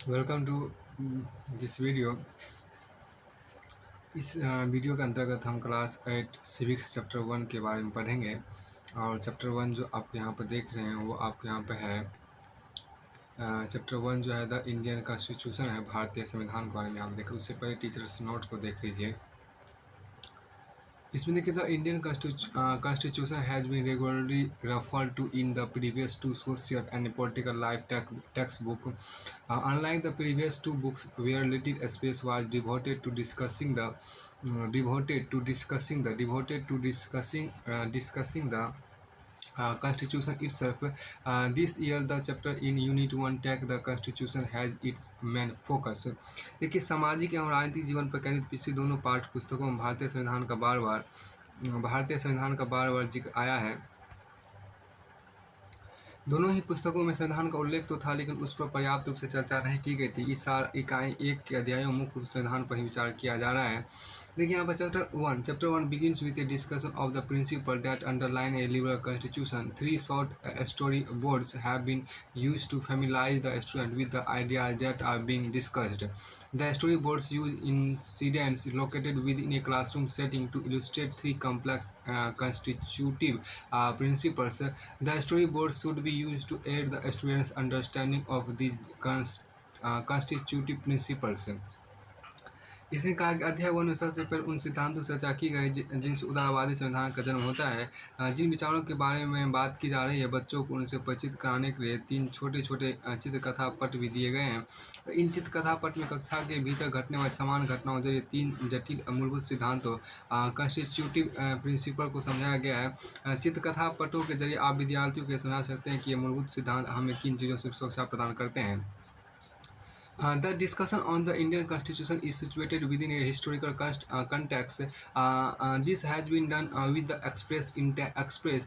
Welcome to this video. इस video के अंतर्गत हम क्लास 8 सिविक्स चैप्टर 1 के बारे में पढ़ेंगे। और चैप्टर 1 जो आप यहाँ पर देख रहे हैं वो आपके यहाँ पे है। चैप्टर 1 जो है द इंडियन कॉन्स्टिट्यूशन है, भारतीय संविधान के बारे में आप देखें। उससे पहले टीचर्स नोट को देख लीजिए। इसमें देखिए the Indian constitution has been regularly referred to in the previous two social and political life textbook. Unlike the previous two books, where little space was devoted to discussing the Constitution itself. This year, the chapter in Unit 1 Tech the Constitution has its main focus. देखिए, सामाजिक एवं राजनीतिक जीवन पर केंद्रित पिछली दोनों पाठ्य पुस्तकों में भारतीय संविधान का बार बार जिक्र आया है। दोनों ही पुस्तकों में संविधान का उल्लेख तो था, लेकिन उस पर पर्याप्त रूप से चर्चा नहीं की गई थी। इस साल इकाई 1 के अध्यायों में मुख्य रूप से संविधान पर ही विचार किया जा रहा है। देखिए यहाँ पर chapter 1 begins with a discussion of the principle that underline a liberal constitution. Three short storyboards have been used to familiarize the student with the ideas that are being discussed. The storyboards use incidents located within a classroom setting to illustrate three complex constitutive principles. The storyboards should be used to aid the students' understanding of these constitutive principles. इसने कहा कि अध्याय 1 में सबसे पहले उन सिद्धांतों की चर्चा की गई जिनसे उदारवादी संविधान का जन्म होता है। जिन विचारों के बारे में बात की जा रही है, बच्चों को उनसे परिचित कराने के लिए 3 छोटे छोटे चित्रकथा पट भी दिए गए हैं। इन चित्रकथा पट में कक्षा के भीतर घटने वाली समान घटनाओं जरिए 3 जटिल मूलभूत सिद्धांतों कॉन्स्टिट्यूटिव प्रिंसिपल को समझाया गया है। चित्रकथा पटों के जरिए आप विद्यार्थियों को समझा सकते हैं कि ये मूलभूत सिद्धांत हमें किन चीज़ों से सुरक्षा प्रदान करते हैं। The discussion on the Indian Constitution is situated within a historical context. This has been done with the express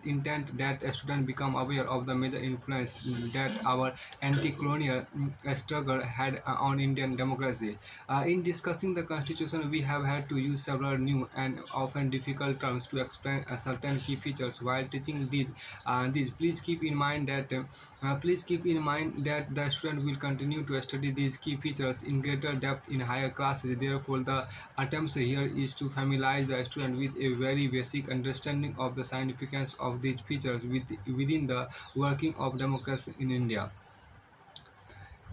intent that students become aware of the major influence that our anti-colonial struggle had on Indian democracy. In discussing the Constitution, we have had to use several new and often difficult terms to explain certain key features. While teaching these, please keep in mind that the student will continue to study these key features in greater depth in higher classes. Therefore, the attempt here is to familiarize the student with a very basic understanding of the significance of these features within the working of democracy in India.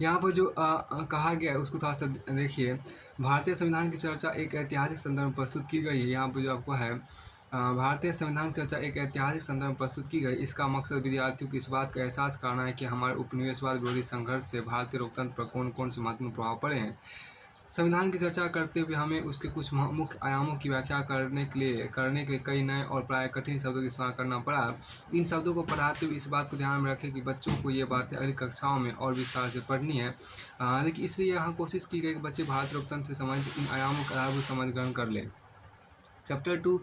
यहाँ पर जो कहा गया है उसको थोड़ा सा देखिए। भारतीय संविधान की चर्चा एक ऐतिहासिक संदर्भ में प्रस्तुत की गई है। यहाँ पर जो आपको है भारतीय संविधान की चर्चा एक ऐतिहासिक संदर्भ में प्रस्तुत की गई। इसका मकसद विद्यार्थियों को इस बात का एहसास कराना है कि हमारे उपनिवेशवाद विरोधी संघर्ष से भारतीय लोकतंत्र पर कौन कौन से महत्वपूर्ण प्रभाव पड़े हैं। संविधान की चर्चा करते हुए हमें उसके कुछ मुख्य आयामों की व्याख्या करने के लिए कई नए और प्राय कठिन शब्दों का इस्तेमाल करना पड़ा। इन शब्दों को पढ़ाते हुए इस बात को ध्यान में रखें कि बच्चों को ये बातें अगली कक्षाओं में और विस्तार से पढ़नी है। लेकिन इसलिए यहाँ कोशिश की गई कि बच्चे भारतीय लोकतंत्र से संबंधित इन आयामों का आधारभूत समझ ग्रहण कर लें। Chapter 2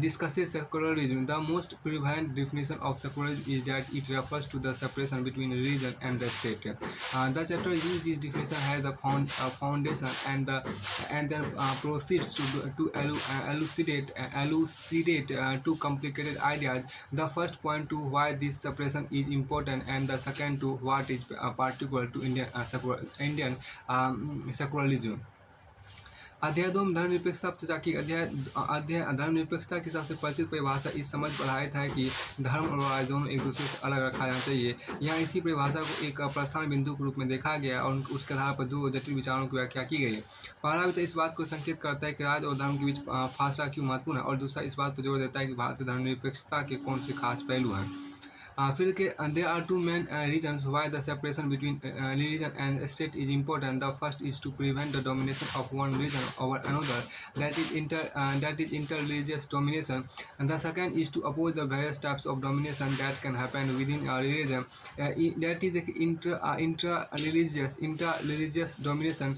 discusses secularism. The most prevalent definition of secularism is that it refers to the separation between religion and the state. The chapter uses this definition as the foundation and then proceeds to elucidate two complicated ideas. The first point to why this separation is important, and the second to what is particular to Indian secularism. अध्याय 2 में धर्मनिरपेक्षता पर चर्चा की। अध्याय धर्मनिरपेक्षता की सबसे परिचित परिभाषा इस समझ पर आधारित है कि धर्म और राज्य दोनों एक दूसरे से अलग रखा जाना चाहिए। यहाँ इसी परिभाषा को एक प्रस्थान बिंदु के रूप में देखा गया और उसके आधार पर 2 जटिल विचारों की व्याख्या की गई है। पहला विचार इस बात को संकेत करता है कि राज्य और धर्म के बीच फासला क्यों महत्वपूर्ण है, और दूसरा इस बात पर जोर देता है कि भारतीय धर्मनिरपेक्षता के कौन से खास पहलू हैं। फिर के there are two main reasons why the separation between religion and state is important. The first is to prevent the domination of one religion over another, that is interreligious domination. And the second is to oppose the various types of domination that can happen within a religion, that is the interreligious domination.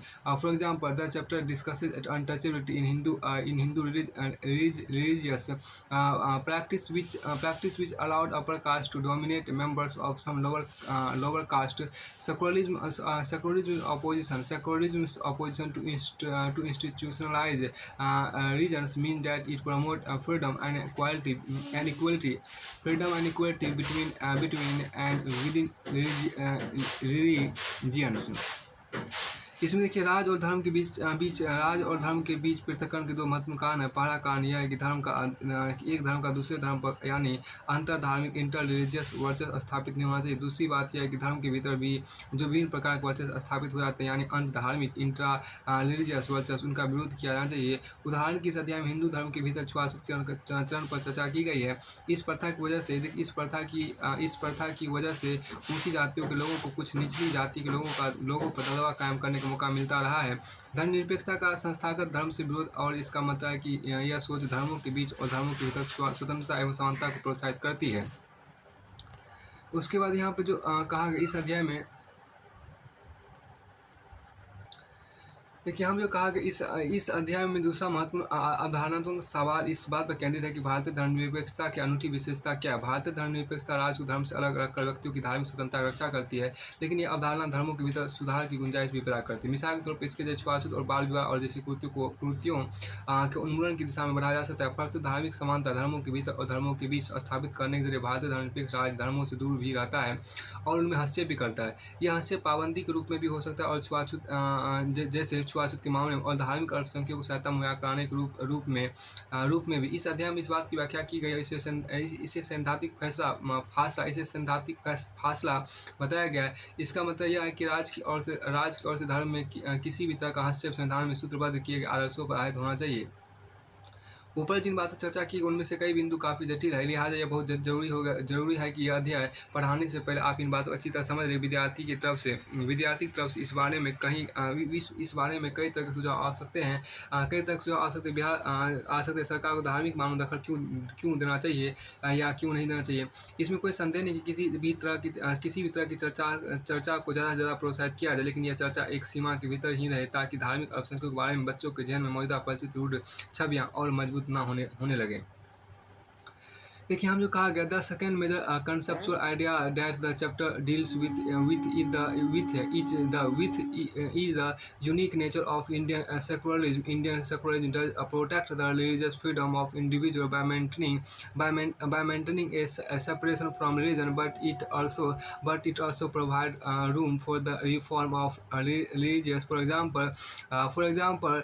For example, the chapter discusses untouchability in Hindu religious practice which allowed upper caste to dominate members of some lower caste. Secularism opposition to institutionalized regions means that it promotes freedom and equality between and within religions. इसमें देखिए राज और धर्म के राज और धर्म के बीच पृथक्करण के दो महत्वपूर्ण कारण है। पहला कारण यह है कि एक धर्म का दूसरे धर्म पर यानी अंतर धार्मिक इंटर रिलीजियस वर्चस्व स्थापित नहीं होना चाहिए। दूसरी बात यह है कि धर्म के भीतर भी जो विभिन्न प्रकार के वर्चस्व स्थापित हो जाते हैं यानी अंत धार्मिक इंट्रा रिलीजियस वर्चस्व, उनका विरोध किया जाना चाहिए। उदाहरण की इस अध्याय में हिंदू धर्म के भीतर छुआछूत चरण पर चर्चा की गई है। इस प्रथा की वजह से ऊंची जातियों के लोगों को कुछ निचली जाति के लोगों पर दबदबा कायम करने का मौका मिलता रहा है। धर्मनिरपेक्षता का संस्थागत धर्म से विरोध और इसका मतलब है कि यह सोच धर्मों के बीच और धर्मों के भीतर स्वतंत्रता एवं समानता को प्रोत्साहित करती है। उसके बाद यहाँ पे जो कहा गया इस अध्याय में, देखिए हम जो कहा कि इस अध्याय में दूसरा महत्वपूर्ण अवधारणात्मक सवाल इस बात पर केंद्रित है कि भारतीय धर्मनिरपेक्षता की अनूठी विशेषता क्या है। भारतीय धर्मनिरपेक्षता राज्य को धर्म से अलग रखकर व्यक्तियों की धार्मिक स्वतंत्रता की रक्षा करती है, लेकिन यह अवधारणा धर्मों के भीतर सुधार की गुंजाइश भी पैदा करती है। मिसाल के तौर पर इसके जैसे छुआछूत और बाल विवाह और जैसी कृतियों के उन्मूलन की दिशा में बढ़ाया जा सकता है। फलस्वरूप धार्मिक समानता धर्मों के भीतर और धर्मों के बीच स्थापित करने के जरिए भारतीय धर्मनिरपेक्ष राज्य धर्मों से दूर भी रहता है और उनमें हस्तक्षेप भी करता है। यह हस्तक्षेप पाबंदी के रूप में भी हो सकता है और जैसे छुआछूत के मामले में और धार्मिक अल्पसंख्यकों को सहायता मुहैया कराने के रूप में भी। इस अध्याय में इस बात की व्याख्या की गई है। इसे सैद्धांतिक फासला बताया गया है। इसका मतलब यह है कि राज्य की ओर से धर्म में किसी भी तरह का हस्तक्षेप संविधान में सूत्रबद्ध किए गए आदर्शों पर आधारित होना चाहिए। ऊपर जिन बातों चर्चा की उनमें से कई बिंदु काफ़ी जटिल है, लिहाजा यह बहुत जरूरी है कि यह अध्याय पढ़ाने से पहले आप इन बातों को अच्छी तरह समझ लें। विद्यार्थी की तरफ से इस बारे में कई तरह के सुझाव आ सकते हैं। सरकार को धार्मिक मामलों में दखल क्यों देना चाहिए या क्यों नहीं देना चाहिए। इसमें कोई संदेह नहीं कि किसी भी तरह की चर्चा को ज़्यादा से ज़्यादा प्रोत्साहित किया जाए, लेकिन यह चर्चा एक सीमा के भीतर ही रहे ताकि धार्मिक अल्पसंख्यकों के बारे में बच्चों के जहन में मौजूदा परिचित रूढ़ छवियाँ और मजबूत ना होने लगे। देखिए हम जो कहा गया the second major conceptual idea that the chapter deals with the unique nature of Indian secularism does protect the religious freedom of individual by maintaining a separation from religion, but it also provide room for the reform of religious. For example,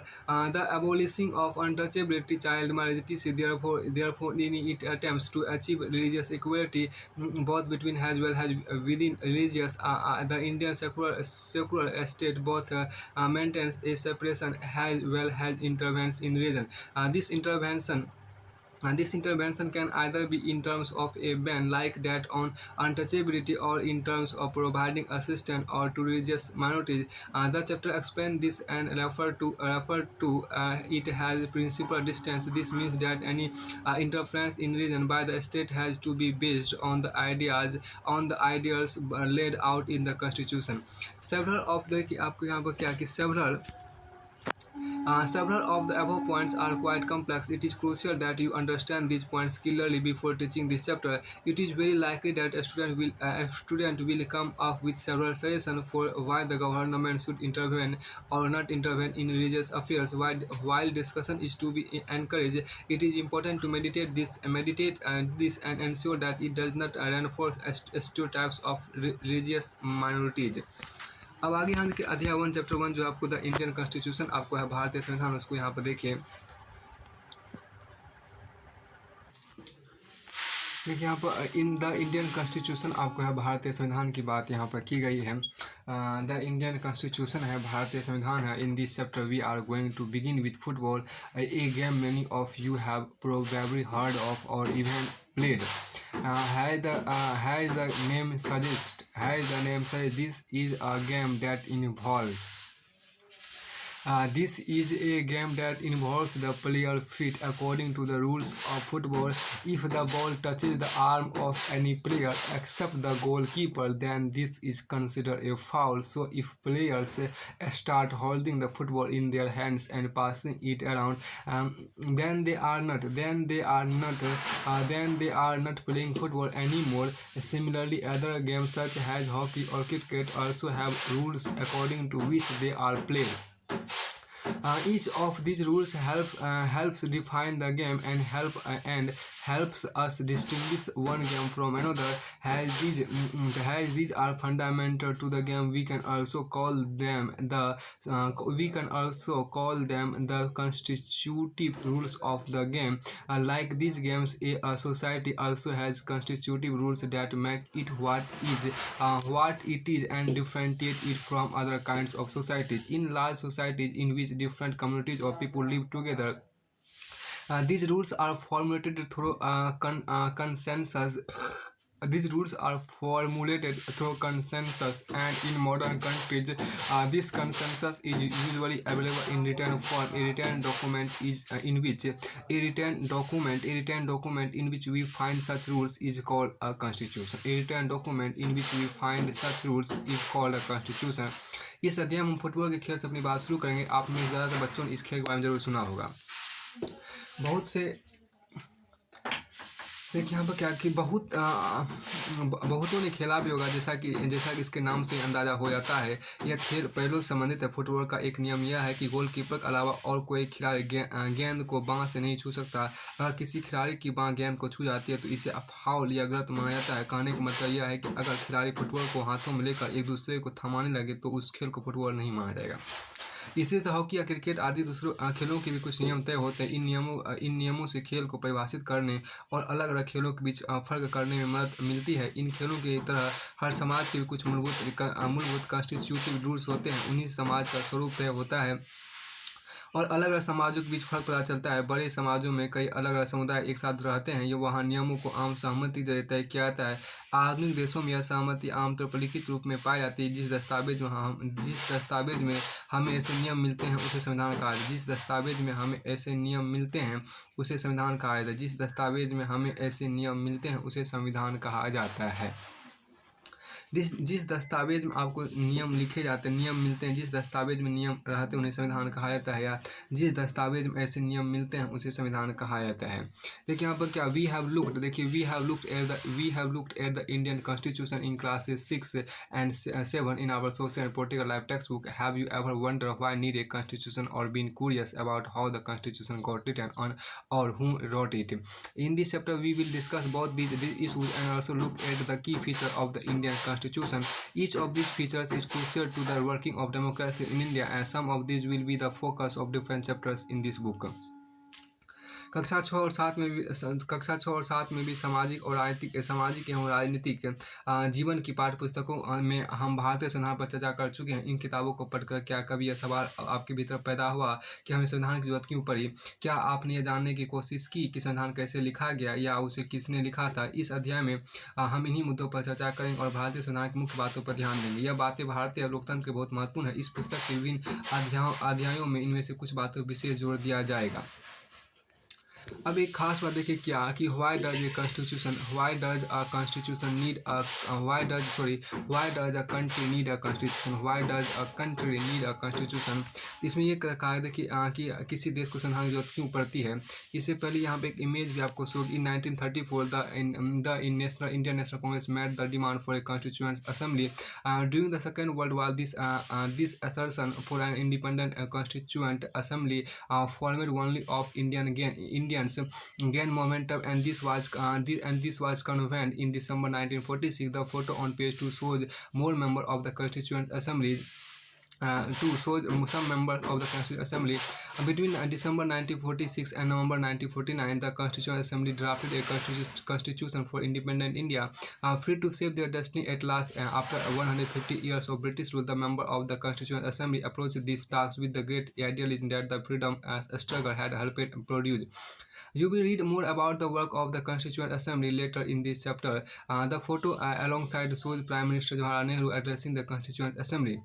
the abolishing of untouchability, child marriage, therefore it attempts to achieve religious equality both between as well as within religious. The Indian secular state both maintains a separation as well as intervenes in religion. This intervention can either be in terms of a ban like that on untouchability or in terms of providing assistance or to religious minorities. The chapter explains this and refer to it as principal distance. This means that any interference in religion by the state has to be based on the ideals laid out in the constitution. Several of the above points are quite complex. It is crucial that you understand these points clearly before teaching this chapter. It is very likely that a student will come up with several suggestions for why the government should intervene or not intervene in religious affairs. While discussion is to be encouraged, it is important to meditate this and ensure that it does not reinforce stereotypes of religious minorities. अब आगे यहाँ देखिए अध्याय 1 chapter 1 जो आपको the Indian constitution आपको है भारतीय संविधान, उसको यहाँ पर देखिए यहाँ पर इन द इंडियन कॉन्स्टिट्यूशन आपको है भारतीय संविधान की बात यहाँ पर की गई है। द इंडियन कॉन्स्टिट्यूशन है भारतीय संविधान है। In this chapter we are going to begin with football, a game many of you have probably heard of or even played. As the name suggests, this is a game that involves this is a game that involves the player feet according to the rules of football. If the ball touches the arm of any player except the goalkeeper, then this is considered a foul. So if players start holding the football in their hands and passing it around, then they are not playing football anymore. Similarly, other games such as hockey or cricket also have rules according to which they are played. Each of these rules helps define the game and helps us distinguish one game from another. As these are fundamental to the game, we can also call them the constitutive rules of the game. Like these games, a society also has constitutive rules that make it what it is and differentiate it from other kinds of societies. In large societies in which different communities or people live together, these rules are formulated through consensus. These rules are formulated through consensus, and in modern countries, this consensus is usually available in written form. A written document is a written document in which we find such rules is called a constitution. A written document in which we find such rules is called a constitution. इस अध्याय में हम football के खेल से अपनी बात शुरू करेंगे। आप में ज़्यादातर बच्चों ने इस खेल के बारे में जरूर सुना होगा। बहुत से देखिए यहाँ पर क्या कि बहुतों ने खेला भी होगा, जैसा कि इसके नाम से अंदाज़ा हो जाता है। यह खेल पैरों से संबंधित है। फुटबॉल का एक नियम यह है कि गोलकीपर के अलावा और कोई खिलाड़ी गेंद को बाँ से नहीं छू सकता। अगर किसी खिलाड़ी की बाँ गेंद को छू जाती है तो इसे फाउल या गलत माना जाता है। कहने का मतलब यह है कि अगर खिलाड़ी फुटबॉल को हाथों में लेकर एक दूसरे को थमाने लगे तो उस खेल को फुटबॉल नहीं माना जाएगा। इसी तरह हॉकी या क्रिकेट आदि दूसरों खेलों के भी कुछ नियम तय होते हैं। इन नियमों से खेल को परिभाषित करने और अलग अलग खेलों के बीच फर्क करने में मदद मिलती है। इन खेलों की तरह हर समाज के भी कुछ मूलभूत कॉन्स्टिट्यूटिव रूल्स होते हैं। उन्हीं समाज का स्वरूप तय होता है और अलग अलग समाजों के बीच फर्क पता चलता है। बड़े समाजों में कई अलग अलग समुदाय एक साथ रहते हैं। ये वहाँ नियमों को आम सहमति के जरिए तय किया जाता है। आधुनिक देशों में यह सहमति आमतौर पर लिखित रूप में पाई जाती है। जिस दस्तावेज में हमें ऐसे नियम मिलते हैं उसे संविधान कहा जाता है। जिस दस्तावेज में हमें ऐसे नियम मिलते हैं उसे संविधान कहा जाता है। जिस दस्तावेज में हमें ऐसे नियम मिलते हैं उसे संविधान कहा जाता है। जिस दस्तावेज में आपको नियम लिखे जाते हैं, नियम मिलते हैं, जिस दस्तावेज में नियम रहते हैं उन्हें संविधान कहा जाता है, या जिस दस्तावेज में ऐसे नियम मिलते हैं उसे संविधान कहा जाता है। देखिए यहाँ पर क्या we have looked at the Indian constitution in classes 6 and 7 in our social and political life textbook. Have you ever wondered why need a constitution or been curious about how the constitution got written on or who wrote it? In this chapter we will discuss both these issues and also look at the key features of the Indian constitution. Each of these features is crucial to the working of democracy in India, and some of these will be the focus of different chapters in this book. कक्षा 6 और 7 में भी सामाजिक एवं राजनीतिक जीवन की पाठ्य पुस्तकों में हम भारतीय संविधान पर चर्चा कर चुके हैं। इन किताबों को पढ़कर क्या कभी यह सवाल आपके भीतर पैदा हुआ कि हमें संविधान की जरूरत क्यों पड़ी? क्या आपने यह जानने की कोशिश की कि संविधान कैसे लिखा गया या उसे किसने लिखा था? इस अध्याय में हम इन्हीं मुद्दों पर चर्चा करेंगे और भारतीय संविधान की मुख्य बातों पर ध्यान देंगे। यह बातें भारतीय लोकतंत्र के बहुत महत्वपूर्ण है। इस पुस्तक के विभिन्न अध्यायों में इनमें से कुछ बातों पर विशेष जोर दिया जाएगा। अब एक खास बात देखिए क्या कि why does a country need a constitution. इसमें ये कहा है देखिए कि किसी देश को संविधान की जरूरत क्यों पड़ती है। इससे पहले यहाँ पे एक इमेज भी आपको show in 1934 the Indian national Congress made the demand for a constituent assembly during the second world war. This assertion for an independent constituent assembly formed only of Indians gained momentum, and this was convened in December 1946. The photo on page 2 shows more members of the Constituent Assembly. Some members of the Constituent Assembly. Between December 1946 and November 1949, the Constituent Assembly drafted a constitution for independent India, free to shape their destiny at last. After 150 years of British rule, the members of the Constituent Assembly approached these tasks with the great idealism that the freedom struggle had helped produce. You will read more about the work of the Constituent Assembly later in this chapter. The photo alongside shows Prime Minister Jawaharlal Nehru addressing the Constituent Assembly.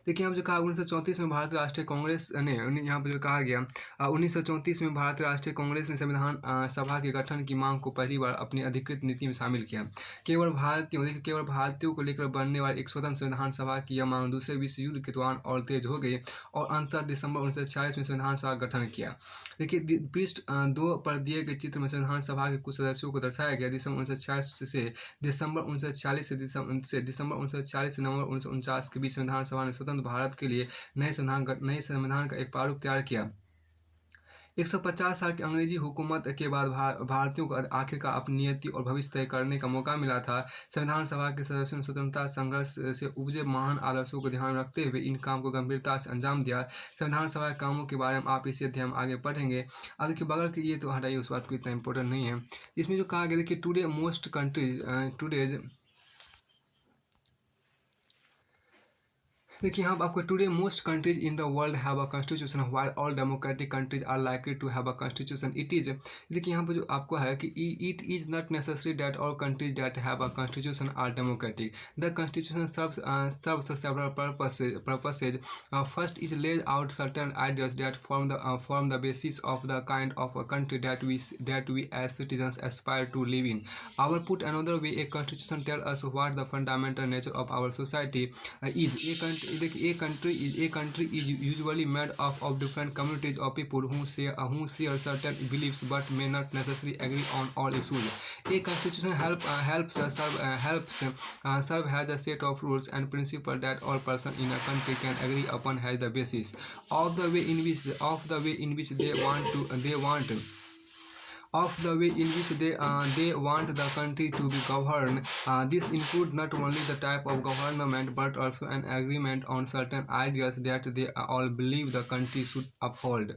देखिए यहाँ पर जो कहा 1934 में भारतीय राष्ट्रीय कांग्रेस ने यहाँ पर जो कहा गया 1934 में भारतीय राष्ट्रीय कांग्रेस ने संविधान सभा के गठन की मांग को पहली बार अपनी अधिकृत नीति में शामिल किया। केवल भारतीयों को लेकर बनने वाली एक स्वतंत्र संविधान सभा की यह मांग दूसरे विश्व युद्ध के दौरान और तेज हो गई और अंततः दिसंबर 1946 में संविधान सभा का गठन किया। देखिए पृष्ठ 2 पर दिए गए चित्र में संविधान सभा के कुछ सदस्यों को दर्शाया गया। दिसंबर 1946 से नवंबर 1949 के बीच संविधान सभा ने स्वतंत्र भारत के लिए नए संविधान का एक प्रारूप तैयार किया। 150 साल की अंग्रेजी हुकूमत के बाद भारतीयों को आखिरकार अपनी नियति और भविष्य तय करने का मौका मिला था। संविधान सभा के सदस्यों ने स्वतंत्रता संघर्ष से उपजे महान आदर्शों को ध्यान में रखते हुए इन काम को गंभीरता से अंजाम दिया। संविधान सभा के कामों के बारे में आप इसे अध्याय हम आगे पढ़ेंगे। अब देखिए बगल के ये तो हटाइए, उस बात को इतना इंपॉर्टेंट नहीं है। इसमें जो कहा गया, देखिए टुडे मोस्ट कंट्रीज टुडेज देखिए यहाँ पर आपको today most countries in the world have a constitution while all democratic countries are likely to have a constitution. It is, देखिए यहाँ पर जो आपको है कि it is not necessary that all countries that have a constitution are democratic. The constitution serves several purposes. First is lays out certain ideas that form the basis of the kind of a country that we as citizens aspire to live in. Our put another way, a constitution tells us what the fundamental nature of our society is. A country is usually made up of different communities of people who share certain beliefs but may not necessarily agree on all issues. A constitution helps serve as a set of rules and principles that all persons in a country can agree upon as the basis of the way in which they want the country to be governed. This includes not only the type of government but also an agreement on certain ideas that they all believe the country should uphold.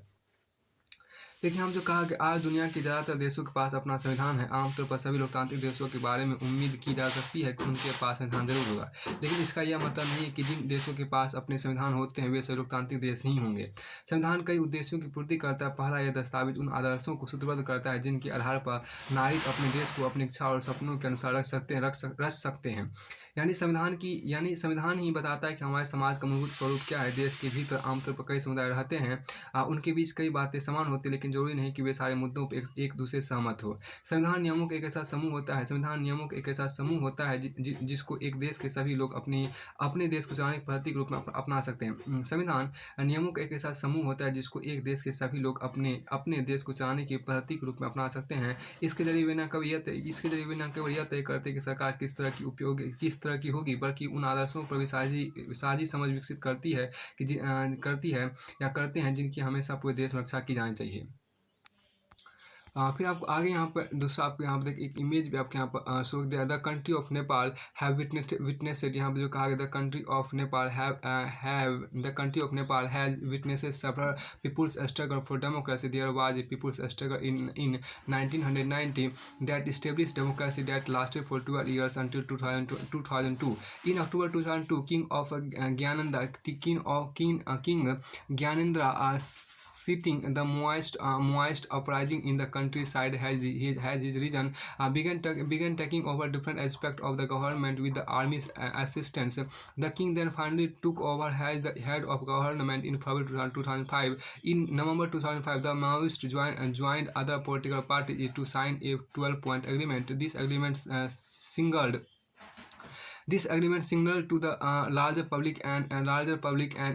देखिए हम जो कहा कि आज दुनिया के ज़्यादातर देशों के पास अपना संविधान है। आमतौर पर सभी लोकतांत्रिक देशों के बारे में उम्मीद की जा सकती है कि उनके पास संविधान जरूर होगा, लेकिन इसका यह मतलब नहीं है कि जिन देशों के पास अपने संविधान होते हैं वे सभी लोकतांत्रिक देश ही होंगे। संविधान कई उद्देश्यों की पूर्ति करता है। पहला, यह दस्तावेज उन आदर्शों को सूत्रबद्ध करता है जिनके आधार पर नागरिक अपने देश को अपनी इच्छा और सपनों के अनुसार रख सकते हैं। यानी संविधान ही बताता है कि हमारे समाज का मूलभूत स्वरूप क्या है। देश के भीतर आमतौर पर कई समुदाय रहते हैं, उनके बीच कई बातें समान होती है, लेकिन जरूरी नहीं कि वे सारे मुद्दों पर एक दूसरे से सहमत हो। संविधान नियमों का एक ऐसा समूह होता है जिसको एक देश के सभी लोग अपने देश को चलाने के प्रतीक रूप में अपना सकते हैं। संविधान नियमों का एक ऐसा समूह होता है जिसको एक देश के सभी लोग अपने देश को चलाने के प्रतीक रूप में अपना सकते हैं। इसके जरिए वे न केवल यह तय करते कि सरकार किस तरह की होगी, बल्कि उन आदर्शों पर भी साझी समझ विकसित करती है या करते हैं जिनकी हमेशा पूरे देश में रक्षा की जानी चाहिए। फिर आपको आगे यहाँ पर दूसरा आपको यहाँ पर एक इमेज भी आपके यहाँ पर शो दिया, the country of Nepal have witnessed. यहाँ पर जो कहा गया, the country of Nepal has witnessed several people's struggle for democracy. There was a people's struggle in 1990 दैट established democracy that lasted for 12 years until 2002. In October 2002, King Gyanendra sitting the moist uprising in the countryside has his region began taking over different aspects of the government with the army's assistance. The king then finally took over as the head of government in February 2005. In November 2005, the Maoists joined other political parties to sign a 12-point agreement. This agreement signaled to the larger public an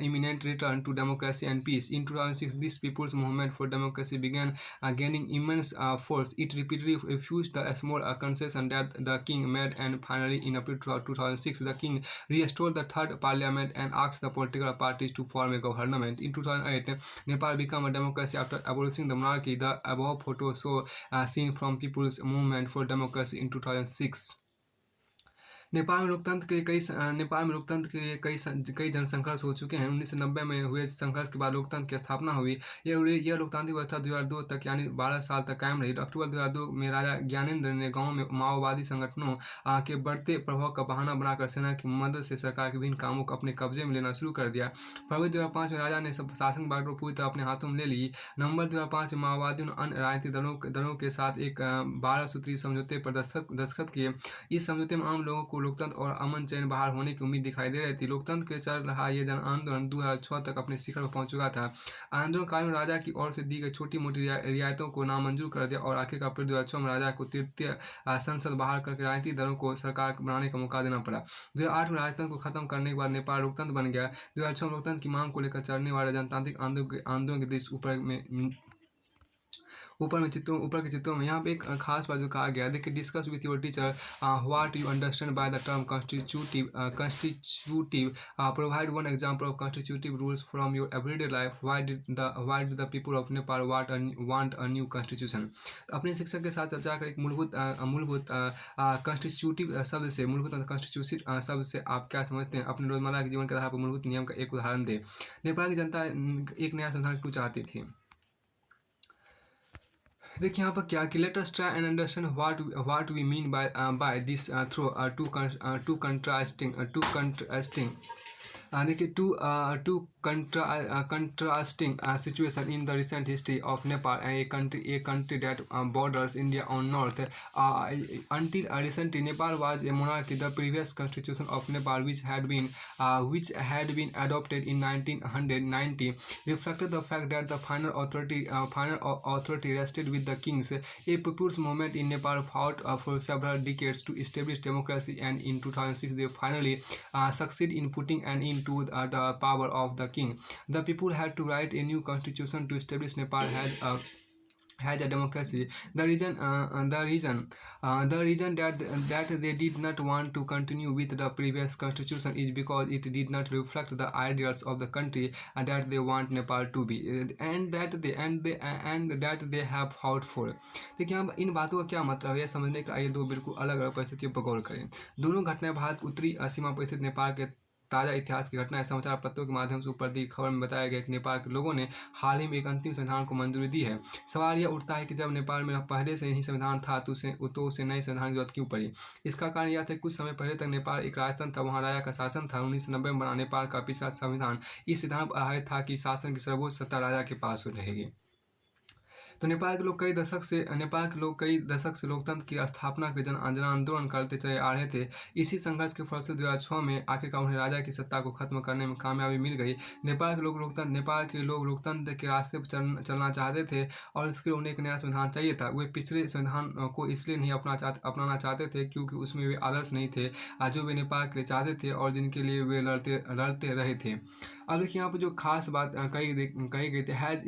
imminent return to democracy and peace. In 2006, this people's movement for democracy began gaining immense force. It repeatedly refused the small concession that the king made, and finally, in April 2006, the king restored the third parliament and asked the political parties to form a government. In 2008, Nepal became a democracy after abolishing the monarchy. The above photo show seen from people's movement for democracy in 2006. Nepal में लोकतंत्र के लिए कई जनसंघर्ष हो चुके हैं। 1990 में हुए संघर्ष के बाद लोकतंत्र की स्थापना हुई। यह लोकतांत्रिक व्यवस्था 2002 तक यानी 12 साल तक कायम रही। अक्टूबर 2002 में राजा ज्ञानेंद्र ने गाँव में माओवादी संगठनों के बढ़ते प्रभाव का बहाना बनाकर सेना की मदद से सरकार के विभिन्न कामों को अपने कब्जे में लेना शुरू कर दिया। फरवरी 2005 में राजा ने शासन बागडोर पूरी तरह अपने हाथों में ले ली। नवंबर 2005 में माओवादियों ने अन्य राजनीतिक दलों के साथ एक 12 सूत्री समझौते पर दस्तखत किए। इस समझौते में आम लोगों को लोकतंत्र और अमन चैन बहाल होने की उम्मीद दिखाई दे रही थी। लोकतंत्र के चल रहा यह जन आंदोलन 2006 तक अपने शिखर पर पहुंच चुका था। आंदोलनकारियों ने राजा की ओर से दी गई छोटी मोटी रियायतों को नामंजूर कर दिया और आखिरकार अप्रैल 2006 में राजा को तृतीय संसद बहाल करके राजनीतिक दलों को सरकार बनाने का मौका देना पड़ा। 2008 में राजतंत्र को खत्म करने के बाद नेपाल लोकतंत्र बन गया। 2006 में लोकतंत्र की मांग को लेकर चलने वाले जनतांत्रिक आंदोलन के दृश्य ऊपर के चित्रों में यहाँ पे एक खास बात जो कहा गया है, देखिए discuss with your teacher what you understand by the term constitutive provide one example of constitutive rules from your everyday life why did the people of Nepal want a new constitution. अपने शिक्षक के साथ चर्चा कर एक मूलभूत कॉन्स्टिट्यूटिव शब्द से मूलभूत कॉन्स्टिट्यूटिव शब्द से आप क्या समझते हैं, अपने रोजमर्रा के जीवन के आधार पर मूलभूत नियम का एक उदाहरण दें। नेपाल की जनता एक नया संविधान क्यों चाहती थी। देखिए यहाँ पर क्या कि let us try and understand what we mean by this through two contrasting देखिए two contrasting situation in the recent history of Nepal, a country that borders India on north. Until recently, Nepal was a monarchy. The previous constitution of Nepal, which had been adopted in 1990, reflected the fact that the final authority rested with the kings. A people's movement in Nepal fought for several decades to establish democracy, and in 2006 they finally succeed in putting an end to the power of the king. The people had to write a new constitution to establish Nepal has a democracy. The reason that they did not want to continue with the previous constitution is because it did not reflect the ideals of the country and that they want Nepal to be, and that they have fought for. देखिए हम इन बातों का क्या मतलब है यह समझने के लिए दो बिल्कुल अलग अलग परिस्थितियों पर गौर करें। दोनों घटनाएं भारत उत्तरी सीमा पर स्थित नेपाल के ताज़ा इतिहास की घटना है। समाचार पत्रों के माध्यम से ऊपर दी खबर में बताया गया कि नेपाल के लोगों ने हाल ही में एक अंतिम संविधान को मंजूरी दी है। सवाल यह उठता है कि जब नेपाल में पहले से ही संविधान था तो उसे नए संविधान की जरूरत क्यों पड़ी। इसका कारण यह था कि कुछ समय पहले तक नेपाल एक राजतंत्र था, वहाँ राजा का शासन था। 1990 में बना नेपाल का पिछला संविधान इस सिद्धांत पर आधारित था कि शासन की सर्वोच्च सत्ता राजा के पास रहेगी। तो नेपाल के लोग कई दशक से लोकतंत्र की स्थापना के जन आंदोलन करते चले आ रहे थे। इसी संघर्ष के फलस्वरूप 2006 में आखिरकार उन्हें राजा की सत्ता को खत्म करने में कामयाबी मिल गई। नेपाल के लोग लोकतंत्र के रास्ते पर चलना चाहते थे और इसके लिए उन्हें एक नया संविधान चाहिए था। वे पिछले संविधान को इसलिए नहीं अपनाना चाहते थे क्योंकि उसमें वे आदर्श नहीं थे जो वे नेपाल के लिए चाहते थे और जिनके लिए वे लड़ते रहे थे। अब देखिए यहाँ पर जो खास बात कही गई थी, has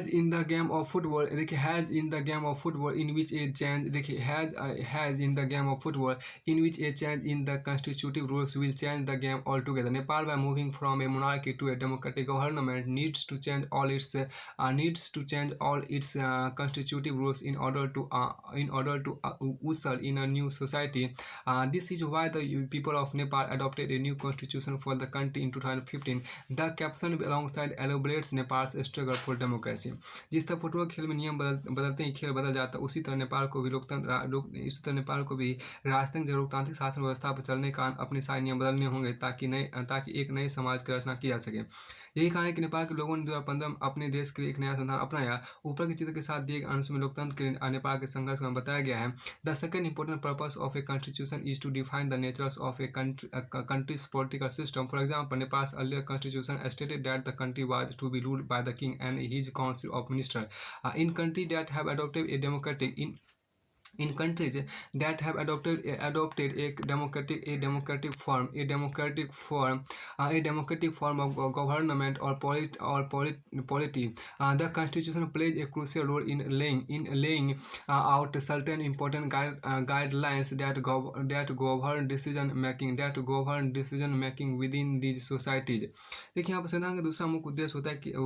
in the game of football in which A change has in the game of football in which A change in the constitutive rules will change the game altogether. Nepal, by moving from a monarchy to a democratic government, needs to change all its constitutive rules in order to usher in a new society. This is why the people of Nepal adopted a new constitution for the country in 2015. The caption alongside elaborates Nepal's struggle for democracy. जिस तरह football खेल में नियम बदलते ही खेल बदल जाता है, उसी तरह नेपाल को भी राजतंत्र लोकतांत्रिक शासन व्यवस्था पर चलने का अपने सारे नियम बदलने होंगे ताकि एक नए समाज की रचना की जा सके। यही कारण है कि नेपाल के लोगों ने 2015 में अपने देश के लिए एक नया संविधान अपनाया। ऊपर के चित्र के साथ दिए गए अंश में लोकतंत्र के नेपाल के संघर्ष में बताया गया है। The second important purpose of a constitution is to define the natures of a country's political system. For example, Nepal's earlier constitution stated that the country was to be ruled by the king and his council of ministers. In countries that have adopted a democratic in countries that have adopted a democratic form of government or polity, the constitution plays a crucial role in laying out certain important guidelines that govern decision making within these societies. देखिए यहाँ पर संविधान का दूसरा मुख्य उद्देश्य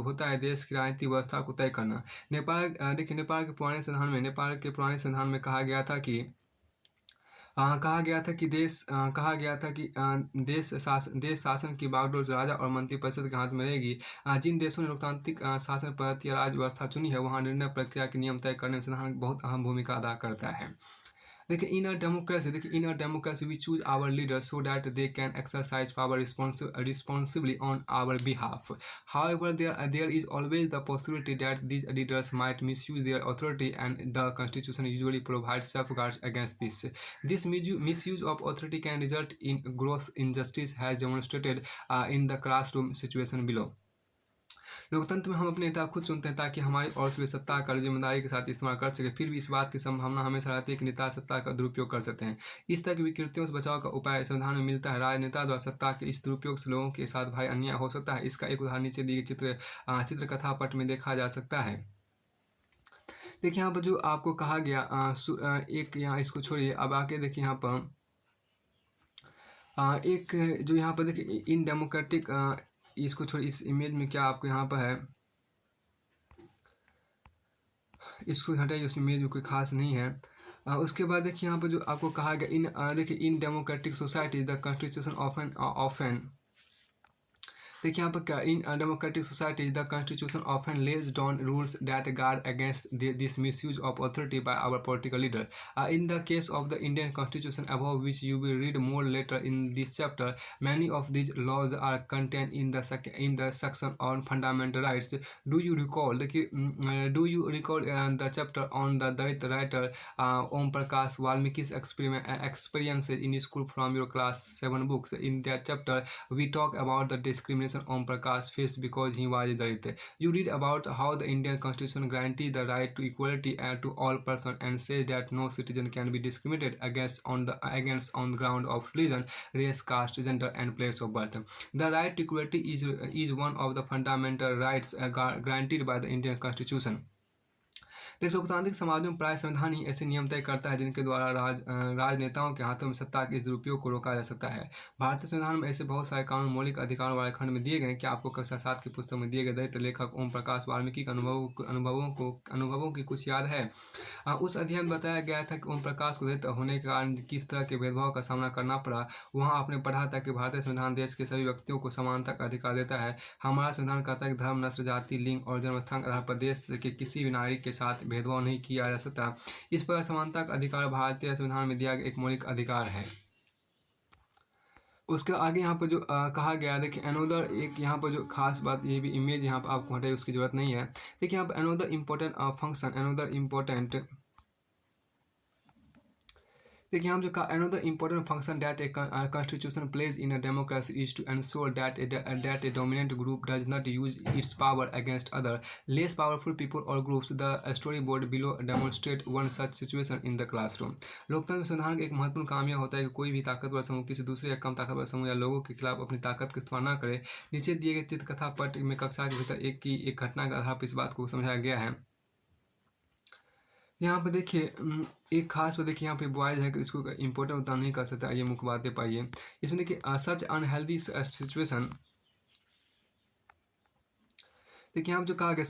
होता है देश की राजनीतिक व्यवस्था को तय करना। नेपाल के पुराने संविधान में कहा गया था कि देश शासन की बागडोर राजा और मंत्रिपरिषद के हाथ में रहेगी। जिन देशों ने लोकतांत्रिक शासन पद्धति या राज्य व्यवस्था चुनी है, वहाँ निर्णय प्रक्रिया के नियम तय करने में संविधान बहुत अहम भूमिका अदा करता है। देखिए in a democracy we choose our leaders so that they can exercise power responsibly on our behalf. However, there is always the possibility that these leaders might misuse their authority, and the constitution usually provides safeguards against this. This misuse of authority can result in gross injustice, as demonstrated in the classroom situation below. लोकतंत्र में हम अपने नेता खुद चुनते हैं ताकि हमारी और से सत्ता का जिम्मेदारी के साथ इस्तेमाल कर सके, फिर भी इस बात की संभावना हमेशा रहती है कि नेता सत्ता का दुरुपयोग कर सकते हैं। इस तरह की विकृतियों से बचाव का उपाय संविधान में मिलता है। राजनेता द्वारा सत्ता के इस दुरुपयोग से लोगों के साथ भाई अन्याय हो सकता है। इसका एक उदाहरण नीचे दिए चित्रकथा पट में देखा जा सकता है। देखिए यहाँ पर जो आपको कहा गया एक यहाँ इसको छोड़िए, अब आके देखिए यहाँ पर एक जो यहाँ पर देखिए इन डेमोक्रेटिक इसको छोड़िए, इस इमेज में क्या आपको यहाँ पर है, इसको हटाइए, उस इमेज में कोई खास नहीं है। उसके बाद देखिए यहाँ पर जो आपको कहा गया देखिए in democratic society the constitution often देखिए यहाँ पर क्या, in democratic societies the constitution often lays down rules that guard against this misuse of authority by our political leader. In the case of the Indian constitution above which you will read more later in this chapter, many of these laws are contained in the section on fundamental rights. Do you recall the chapter on the Dalit writer Om Prakash Valmiki's experiences in school from your class 7 books? In that chapter we talk about the discrimination Om Prakash faced because he was a Dalit. You read about how the Indian Constitution guarantees the right to equality to all persons and says that no citizen can be discriminated against on the ground of religion, race, caste, gender, and place of birth. The right to equality is one of the fundamental rights guaranteed by the Indian Constitution. देखिए लोकतांत्रिक समाजों में प्राय संविधान ही ऐसे नियम तय करता है जिनके द्वारा राजनेताओं के हाथों में सत्ता के इस दुरुपयोग को रोका जा सकता है। भारतीय संविधान में ऐसे बहुत सारे कानून मौलिक अधिकारों वाले खंड में दिए गए कि आपको कक्षा 7 की पुस्तक में दिए गए दलित लेखक ओम प्रकाश वाल्मीकि के अनुभवों की कुछ याद है। उस अध्ययन में बताया गया था कि ओम प्रकाश को दलित होने के कारण किस तरह के भेदभाव का सामना करना पड़ा। वहाँ आपने पढ़ा था कि भारतीय संविधान देश के सभी व्यक्तियों को समानता का अधिकार देता है। हमारा संविधान कहता है कि धर्म, नस्ल, जाति, लिंग और जन्मस्थान के आधार पर देश के किसी भी नागरिक के साथ भेदभाव नहीं किया जा सकता। इस प्रकार समानता का अधिकार भारतीय संविधान में दिया गया एक मौलिक अधिकार है। उसके आगे यहाँ पर जो कहा गया, देखिए अनोदर एक यहाँ पर जो खास बात, ये भी इमेज यहाँ पर आपको हटाई, उसकी जरूरत नहीं है। देखिए यहाँ पर अनोदर इम्पोर्टेंट देखिए हम जो का another important function that a constitution plays in a democracy is to ensure that a dominant group does not use its power against other less powerful people or groups. The storyboard below demonstrate one such situation in the classroom. लोकतंत्र में संविधान का एक महत्वपूर्ण काम यह होता है कि कोई भी ताकतवर समूह किसी दूसरे या कम ताकतवर समूह या लोगों के खिलाफ अपनी ताकत का इस्तेमाल न करे। नीचे दिए गए चित्रकथा पट में कक्षा के भीतर एक घटना के आधार पर इस बात को समझाया गया है। यहाँ पे देखिए एक खास पर देखिए यहाँ पे बॉयज़ है कि इसको इम्पोर्टेंट उतना नहीं कर सकता। ये मुख्य बातें पाइए इसमें। देखिए सच अनहेल्दी सिचुएशन, देखिए यहाँ जो कहा गया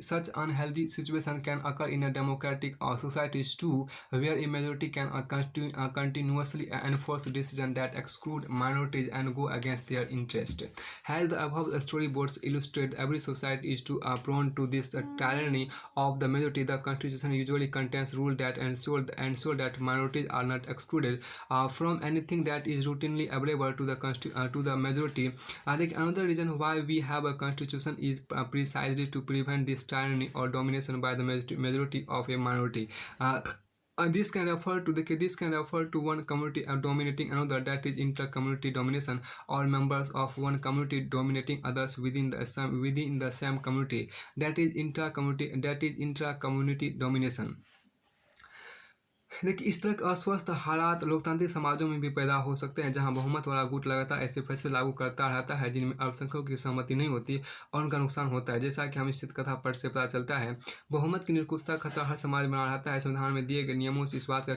such unhealthy situation can occur in a democratic societies too, where a majority can continuously enforce decisions that exclude minorities and go against their interest. As the above storyboards illustrate, every society is too prone to this tyranny of the majority. The constitution usually contains rules that ensure that minorities are not excluded from anything that is routinely available to the majority. I think another reason why we have a constitution is precisely to prevent this tyranny or domination by the majority of a minority. This can refer to one community dominating another, that is inter-community domination, or members of one community dominating others within the same community, that is intra-community domination. देखिए इस तरह के अस्वस्थ हालात लोकतांत्रिक समाजों में भी पैदा हो सकते हैं, जहां बहुमत वाला गुट लगातार ऐसे फैसले लागू करता रहता है जिनमें अल्पसंख्यकों की सहमति नहीं होती और उनका नुकसान होता है। जैसा कि हम इस कथा पट से पता चलता है, बहुमत की निरंकुशता खतरा हर समाज बना रहता है। संविधान में दिए गए नियमों से इस बात का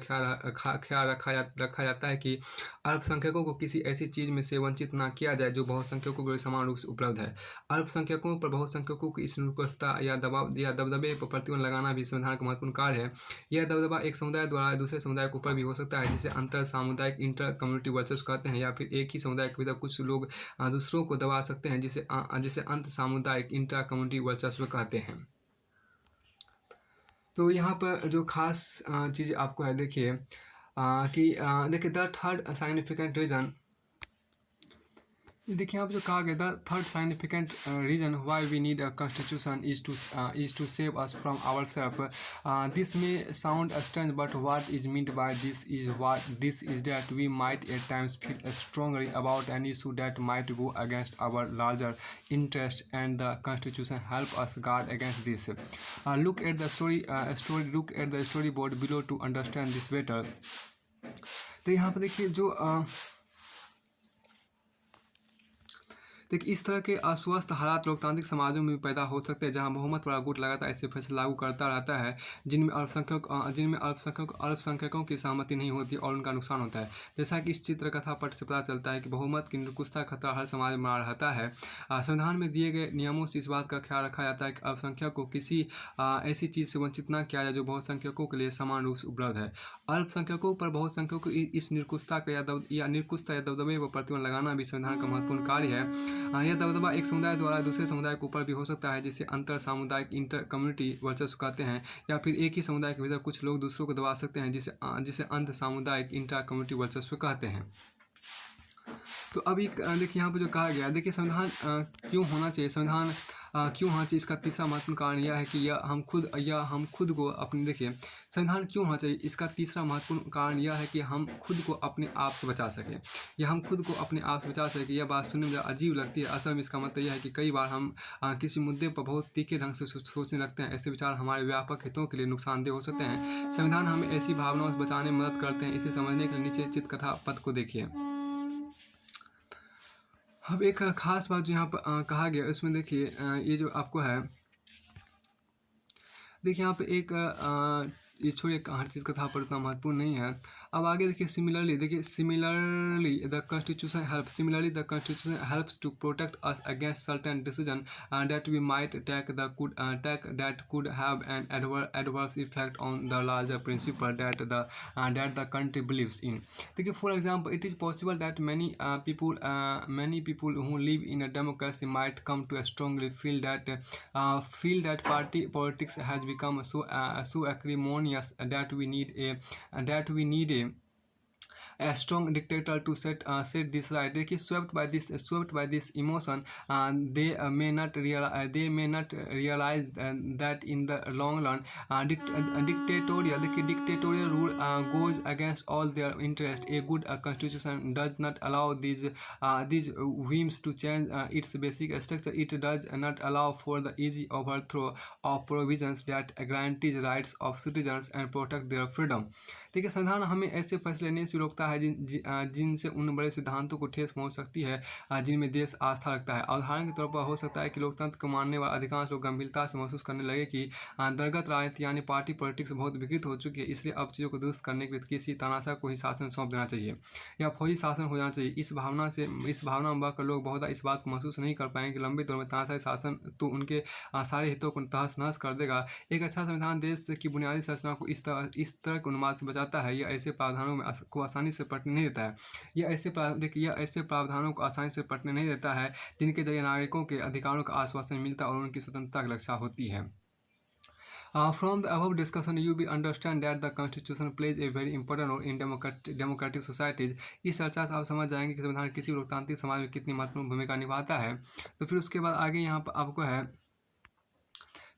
ख्याल रखा जाता है कि अल्पसंख्यकों को किसी ऐसी चीज़ में से वंचित न किया जाए जो बहुसंख्यकों को समान रूप से उपलब्ध है। अल्पसंख्यकों पर बहुसंख्यकों की इस निरंकुशता या दबदबे पर प्रतिबंध लगाना भी संविधान का महत्वपूर्ण कार्य है। यह दबदबा एक समुदाय द्वारा दूसरे समुदाय के ऊपर भी हो सकता है, जिसे अंतर सामुदायिक इंटर कम्युनिटी वर्चस्व कहते हैं, या फिर एक ही समुदाय के भीतर कुछ लोग दूसरों को दबा सकते हैं, जिसे अंत सामुदायिक इंटर कम्युनिटी वर्चस्व कहते हैं। तो यहाँ पर जो खास चीज़ आपको है, देखिए कि देखिए द थर्ड साइग्निफिकेंट रीजन, देखिए यहाँ पे जो कहा गया the third significant reason why we need a constitution is to save us from our self this may sound strange but what is meant by this is that we might at times feel strongly about an issue that might go against our larger interest and the constitution help us guard against this. Look at the look at the storyboard below to understand this better. तो यहाँ पर देखिए जो देखिए इस तरह के अस्वस्थ हालात लोकतांत्रिक समाजों में भी पैदा हो सकते हैं जहां बहुमत वाला गुट लगातार ऐसे फैसले लागू करता रहता है जिनमें अल्पसंख्यकों की सहमति नहीं होती और उनका नुकसान होता है। जैसा कि इस चित्र कथा पट से पता चलता है कि बहुमत की निरंकुशता खतरा हर समाज में बना रहता है। संविधान में दिए गए नियमों से इस बात का ख्याल रखा जाता है कि अल्पसंख्यक को किसी ऐसी चीज़ से वंचित न किया जाए जो बहुसंख्यकों के लिए समान रूप से उपलब्ध है। अल्पसंख्यकों पर बहुसंख्यकों की इस निरंकुशता या दबदबे पर प्रतिबंध लगाना भी संविधान का महत्वपूर्ण कार्य है। यह दबदबा एक समुदाय द्वारा दूसरे समुदाय के ऊपर भी हो सकता है जिसे अंतर सामुदायिक इंटर कम्युनिटी वर्चस्व कहते हैं, या फिर एक ही समुदाय के भीतर कुछ लोग दूसरों को दबा सकते हैं जिसे अंतर सामुदायिक इंटर कम्युनिटी वर्चस्व कहते हैं। तो अभी देखिए यहाँ पर जो कहा गया, देखिए संविधान क्यों होना चाहिए, संविधान क्यों होना चाहिए, इसका तीसरा महत्वपूर्ण कारण यह है कि यह हम खुद को अपने देखिए संविधान क्यों होना चाहिए, इसका तीसरा महत्वपूर्ण कारण यह है कि हम खुद को अपने आप से बचा सकें, या हम खुद को अपने आप से बचा सकें। यह बात सुनने में अजीब लगती है, असल में इसका मतलब यह है कि कई बार हम किसी मुद्दे पर बहुत तीखे ढंग से सोचने लगते हैं। ऐसे विचार हमारे व्यापक हितों के लिए नुकसानदेह हो सकते हैं। संविधान हमें ऐसी भावनाओं से बचाने में मदद करते हैं। इसे समझने के लिए नीचे चित्रकथा पद को देखिए। अब एक खास बात जो यहाँ पर कहा गया उसमें देखिए ये जो आपको है, देखिए यहाँ पे एक ये छोड़िए हर चीज़ कथा पर उतना महत्वपूर्ण नहीं है। अब आगे देखिए similarly the constitution helps to protect us against certain decision that we might take that could have an adverse effect on the larger principle that the country believes in. देखिए for example it is possible that many people who live in a democracy might come to strongly feel that politics has become so acrimonious that we need a strong dictator to set this right. देखिए swept by this emotion, they may not realize that in the long run dictatorial rule goes against all their interest. A good constitution does not allow these whims to change its basic structure. It does not allow for the easy overthrow of provisions that guarantees rights of citizens and protect their freedom. देखिए संविधान हमें ऐसे फैसले लेने से रोकता है जिनसे उन बड़े सिद्धांतों को ठेस पहुंच सकती है जिनमें देश आस्था रखता है। उदाहरण के तौर पर हो सकता है कि लोकतंत्र को मानने वाले अधिकांश लोग गंभीरता से महसूस करने लगे कि अंतर्गत राजनीति यानी पार्टी पॉलिटिक्स बहुत विकृत हो चुकी है, इसलिए अब चीज़ों को दुरुस्त करने के लिए किसी तानाशाह को ही शासन सौंप देना चाहिए या फौजी शासन हो जाना चाहिए। इस भावना में बहकर लोग बहुत इस बात को महसूस नहीं कर पाएंगे कि लंबे दौर में तानाशाही शासन तो उनके सारे हितों को तहस नहस कर देगा। एक अच्छा संविधान देश की बुनियादी संरचना को इस तरह के उन्माद से बचाता है। यह ऐसे प्रावधानों में को आसानी से पटने नहीं देता है। यह ऐसे प्रावधानों को आसानी से पटने नहीं देता है जिनके जरिए नागरिकों के अधिकारों का आश्वासन मिलता है और उनकी स्वतंत्रता की रक्षा होती है। From the above discussion, you will understand that the Constitution plays a very important role in democratic societies. इस चर्चा से आप समझ जाएंगे कि संविधान किसी भी लोकतांत्रिक समाज में कितनी महत्वपूर्ण भूमिका निभाता है। तो फिर उसके बाद आगे यहाँ पर आपको है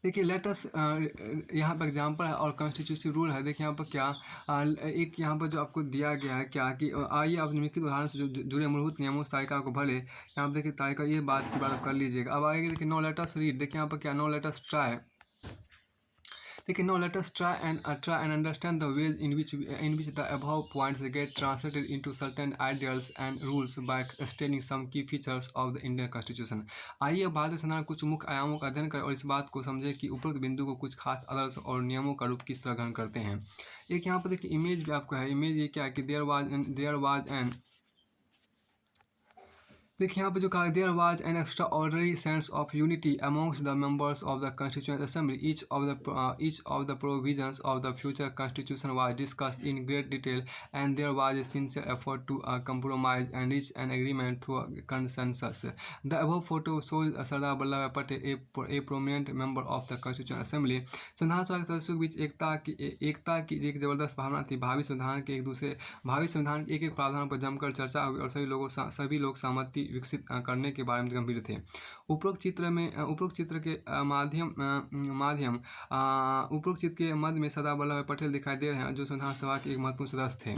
देखिए लेटस यहाँ पर एग्जाम्पल है और कॉन्स्टिट्यूटिव रूल है। देखिए यहाँ पर क्या एक यहाँ पर जो आपको दिया गया है क्या कि आइए आप निम्नलिखित उदाहरण से जुड़े मूलभूत नियमों से तालिका को भले यहाँ पर देखिए तालिका ये बात की बात कर लीजिएगा। अब आगे देखिए नो लेटस रीड, देखिए यहाँ पर क्या नो लेटस ट्राई, देखिए now let us try and understand the ways in which the above points get translated into certain ideals and rules by studying some key features of the Indian Constitution. आइए अब भारतीय संविधान कुछ मुख्य आयामों का अध्ययन करें और इस बात को समझें कि उपरोक्त बिंदु को कुछ खास आदर्श और नियमों का रूप किस तरह ग्रहण करते हैं। एक यहाँ पर देखिए इमेज भी आपको है, इमेज ये क्या है कि there was an देखिए यहाँ पर जो कहा there was an extraordinary sense of unity amongst the members of the constituent assembly each of the provisions of the future constitution was discussed in great detail and there was a sincere effort to compromise and reach an agreement through a consensus. The above photo shows Sardar Vallabhbhai Patel, a prominent member of the Constituent Assembly. संविधान सभा के सदस्यों के बीच एकता की एक जबरदस्त भावना थी। भावी संविधान के एक प्रावधान पर जमकर चर्चा हुई और सभी लोग सहमति विकसित करने के बारे में गंभीर थे। उपरोक्त चित्र के उपरोक्त चित्र के मध्य में सरदार वल्लभ भाई पटेल दिखाई दे रहे हैं, जो संविधान सभा के एक महत्वपूर्ण सदस्य थे।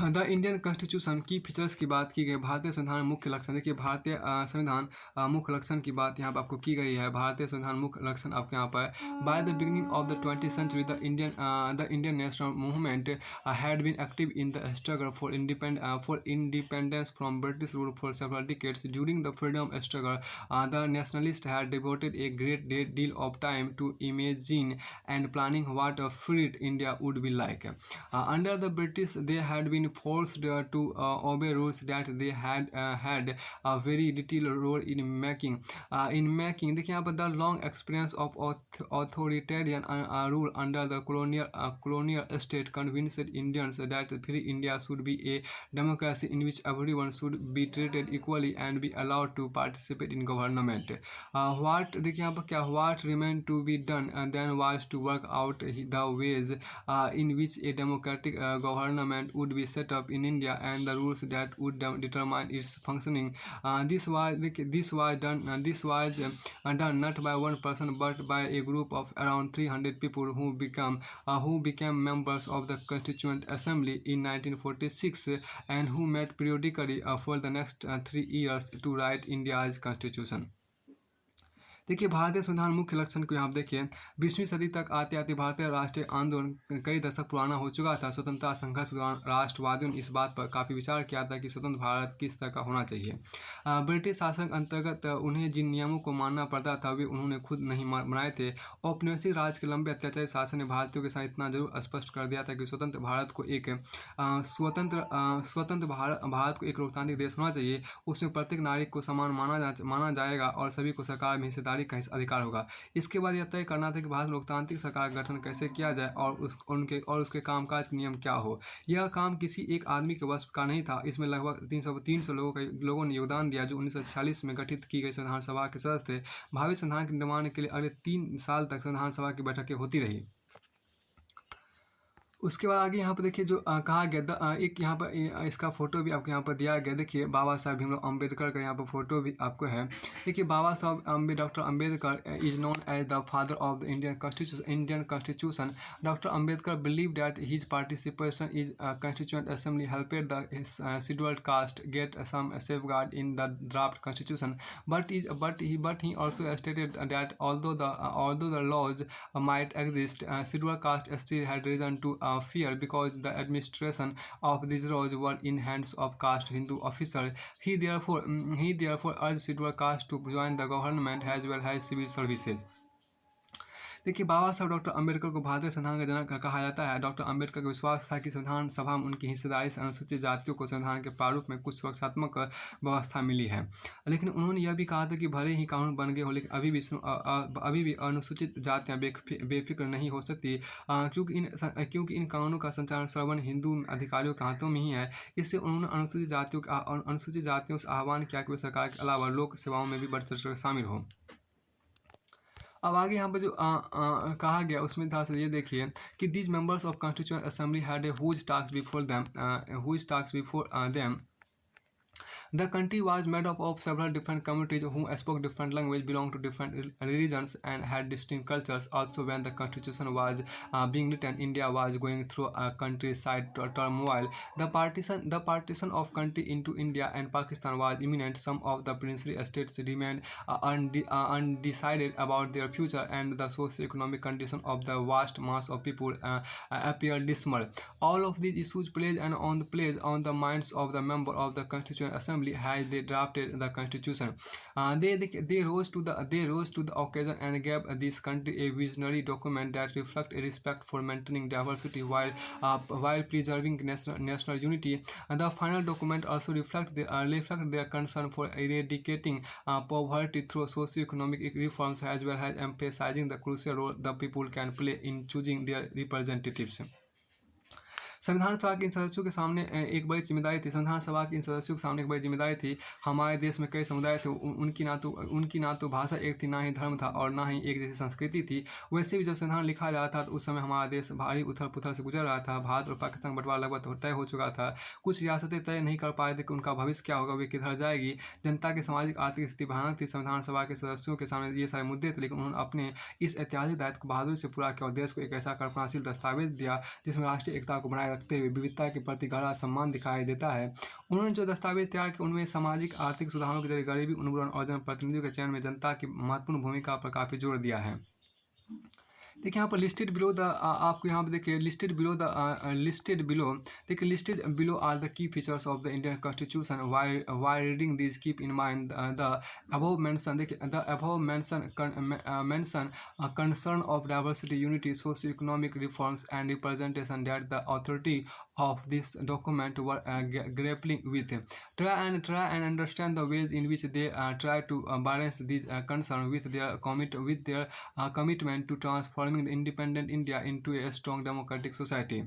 द इंडियन कॉन्स्टिट्यूशन की फीचर्स की बात की गई। भारतीय संविधान मुख्य लक्षण, देखिए भारतीय संविधान मुख्य लक्षण की बात यहाँ पर आपको की गई है। भारतीय संविधान मुख्य लक्षण आपके यहाँ पर, by the beginning of the 20th century the Indian national movement had been active in the struggle for independence from British rule for several decades. During the freedom struggle, the nationalists had devoted a great deal of time to imagine and planning what a freed India would be like. Under the British, they had been forced to obey rules that they had had a very little role in making. देखिए यहाँ पर the long experience of authoritarian rule under the colonial state convinced Indians that free India should be a democracy in which everyone should be treated equally and be allowed to participate in government. देखिए यहाँ पर क्या, what remained to be done then was to work out the ways in which a democratic government would be set up in India and the rules that would determine its functioning. This was done not by one person but by a group of around 300 people who became members of the Constituent Assembly in 1946 and who met periodically for the next 3 years to write India's constitution. देखिए भारतीय संविधान मुख्य लक्षण को यहाँ देखिए, 20वीं सदी तक आते आते भारतीय राष्ट्रीय आंदोलन कई दशक पुराना हो चुका था। स्वतंत्रता संघर्ष के दौरान राष्ट्रवादियों ने इस बात पर काफ़ी विचार किया था कि स्वतंत्र भारत किस तरह का होना चाहिए। ब्रिटिश शासन अंतर्गत उन्हें जिन नियमों को मानना पड़ता था वे उन्होंने खुद नहीं बनाए थे। औपनिवेशिक राज के लंबे अत्याचारी शासन ने भारतीयों के साथ इतना जरूर स्पष्ट कर दिया था कि स्वतंत्र भारत को एक लोकतांत्रिक देश होना चाहिए। उसमें प्रत्येक नागरिक को समान माना जाएगा और सभी को सरकार में हिस्सेदारी का अधिकार होगा। इसके बाद यह तय करना था कि भारत लोकतांत्रिक सरकार का गठन कैसे किया जाए और उसके कामकाज के नियम क्या हो। यह काम किसी एक आदमी के वश का नहीं था। इसमें लगभग 300 लोगों ने योगदान दिया, जो 1946 में गठित की गई संविधान सभा के सदस्य थे। भावी संविधान के निर्माण के लिए अगले 3 साल तक संविधान सभा की बैठकें होती रही। उसके बाद आगे यहाँ पर देखिए जो कहा गया एक यहाँ पर इसका फोटो भी आपको यहाँ पर दिया गया। देखिए बाबा साहब भीमराव अम्बेडकर का यहाँ पर फोटो भी आपको है। देखिए Baba Saheb doctor Ambedkar is known as the father of the Indian constitution. Doctor Ambedkar believe that his participation is constituent assembly helped the scheduled caste get some safeguard in the draft constitution, but he also stated that although the laws might exist, scheduled caste still had reason to fear because the administration of these laws were in hands of caste Hindu officers. He therefore urged scheduled caste to join the government as well as civil services. देखिए Baba Saheb doctor Ambedkar को भारतीय संविधान का जनक कहा जाता है। Doctor Ambedkar का विश्वास था कि संविधान सभा में उनकी हिस्सेदारी से अनुसूचित जातियों को संविधान के प्रारूप में कुछ सुरक्षात्मक व्यवस्था मिली है। लेकिन उन्होंने यह भी कहा था कि भले ही कानून बन गए हो लेकिन अभी भी अनुसूचित जातियाँ बेफिक्र नहीं हो सकती, क्योंकि इन कानूनों का संचालन सर्वन हिंदू अधिकारियों के हाथों में ही है। इससे उन्होंने अनुसूचित जातियों से आह्वान किया कि वे सरकार के अलावा लोक सेवाओं में भी बढ़ चढ़ शामिल हो। अब आगे यहाँ पर जो कहा गया उसमें था ये देखिए कि these members of constituent assembly had a huge task before them. The country was made up of several different communities who spoke different languages, belonged to different religions, and had distinct cultures. Also, when the constitution was being written, India was going through a countryside turmoil. The partition of country into India and Pakistan was imminent. Some of the princely states remained undecided about their future, and the socio-economic condition of the vast mass of people appeared dismal. All of these issues played on the minds of the member of the Constituent Assembly as they drafted the constitution. They rose to the occasion and gave this country a visionary document that reflects a respect for maintaining diversity while preserving national unity. The final document also reflects their concern for eradicating poverty through socio-economic reforms as well as emphasizing the crucial role the people can play in choosing their representatives. संविधान सभा के इन सदस्यों के सामने एक बड़ी जिम्मेदारी थी। संविधान सभा के इन सदस्यों के सामने एक बड़ी जिम्मेदारी थी। हमारे देश में कई समुदाय थे, उनकी ना तो भाषा एक थी, ना ही धर्म था और ना ही एक जैसी संस्कृति थी। वैसे भी जब संविधान लिखा जा रहा था तो उस समय हमारा देश भारी उथल-पुथल से गुजर रहा था। भारत और पाकिस्तान का बँटवारा लगभग तय हो चुका था। कुछ रियासतें तय नहीं कर पा रहे थे कि उनका भविष्य क्या होगा, वे किधर जाएगी। जनता की सामाजिक आर्थिक स्थिति भयानक थी। संविधान सभा के सदस्यों के सामने ये सारे मुद्दे थे, लेकिन उन्होंने अपने इस ऐतिहासिक दायित्व को बहादुरी से पूरा किया और देश को एक ऐसा कल्पनाशील दस्तावेज दिया जिसमें राष्ट्रीय एकता को बनाए रखते हुए विविधता के प्रति गहरा सम्मान दिखाई देता है। उन्होंने जो दस्तावेज तैयार किया उनमें सामाजिक आर्थिक सुधारों के जरिए गरीबी उन्मूलन और जनप्रतिनिधियों के चयन में जनता की महत्वपूर्ण भूमिका पर काफ़ी जोर दिया है। देखिए यहाँ पर लिस्टेड बिलो द आपको यहाँ पे देखिए listed below are the key features of the Indian constitution why reading this keep in mind the above mention देखिए the above mention concern of diversity unity socio economic reforms and representation that the authority of this document were grappling with. Try and understand the ways in which they try to balance these concerns with their commitment to transforming the independent India into a strong democratic society.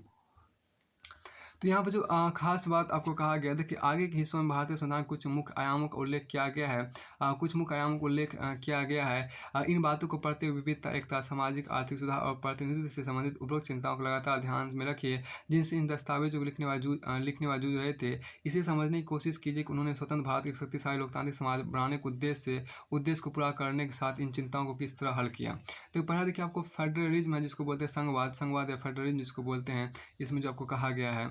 तो यहाँ पर जो खास बात आपको कहा गया, देखिए आगे के हिस्सों में भारतीय संविधान कुछ मुख्य आयामों का उल्लेख किया गया है। किया गया है। इन बातों को पढ़ते हुए विविधता, एकता, सामाजिक आर्थिक सुधार और प्रतिनिधित्व से संबंधित उपरोक्त चिंताओं को लगातार ध्यान में रखिए जिनसे इन दस्तावेजों को लिखने वाले जूझ रहे थे। इसे समझने की कोशिश कीजिए कि उन्होंने स्वतंत्र भारत के शक्तिशाली लोकतांत्रिक समाज बनाने के उद्देश्य को पूरा करने के साथ इन चिंताओं को किस तरह हल किया। तो पहला देखिए आपको फेडरलिज्म है जिसको बोलते हैं संघवाद या फेडरलिज्म जिसको बोलते हैं, इसमें जो आपको कहा गया है